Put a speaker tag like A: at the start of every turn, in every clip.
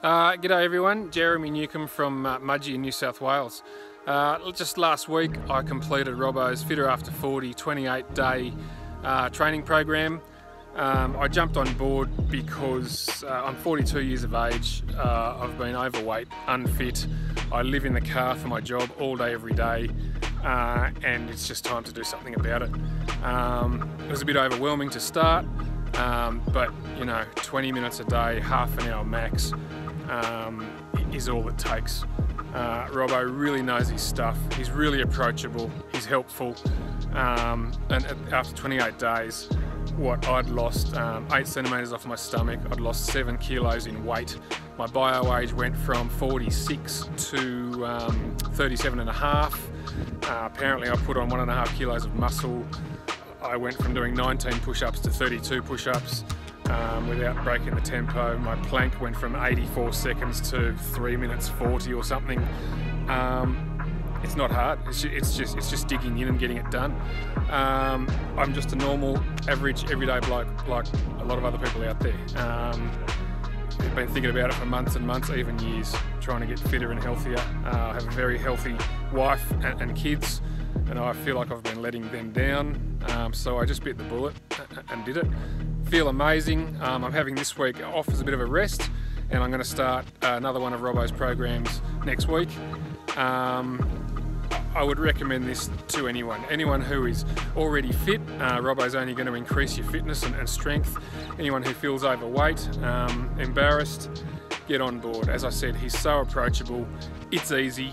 A: G'day everyone, Jeremy Newcomb from Mudgee in New South Wales. Just last week I completed Robbo's Fitter After 40 28-day training program. I jumped on board because I'm 42 years of age, I've been overweight, unfit, I live in the car for my job all day every day, and it's just time to do something about it. It was a bit overwhelming to start, but you know, 20 minutes a day, half an hour max, is all it takes. Robbo really knows his stuff, he's really approachable, he's helpful, and after 28 days, what I'd lost 8 centimetres off my stomach, I'd lost 7 kilos in weight. My bio age went from 46 to 37 and a half. Apparently I put on 1.5 kilos of muscle. I went from doing 19 push-ups to 32 push-ups without breaking the tempo. My plank went from 84 seconds to 3 minutes 40 or something. It's not hard, it's just digging in and getting it done. I'm just a normal, average, everyday bloke like a lot of other people out there. I've been thinking about it for months and months, even years, trying to get fitter and healthier. I have a very healthy wife and kids, and I feel like I've been letting them down, so I just bit the bullet and did it. Feel amazing. I'm having this week off as a bit of a rest, and I'm going to start another one of Robbo's programs next week. I would recommend this to anyone who is already fit. Robbo's only going to increase your fitness and strength. Anyone who feels overweight, embarrassed, get on board. As I said, he's so approachable, it's easy,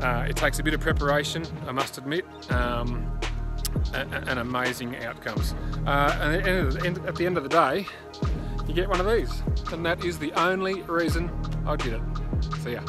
A: it takes a bit of preparation, I must admit, and amazing outcomes. And at the end of the day, you get one of these, and that is the only reason I did it. See ya.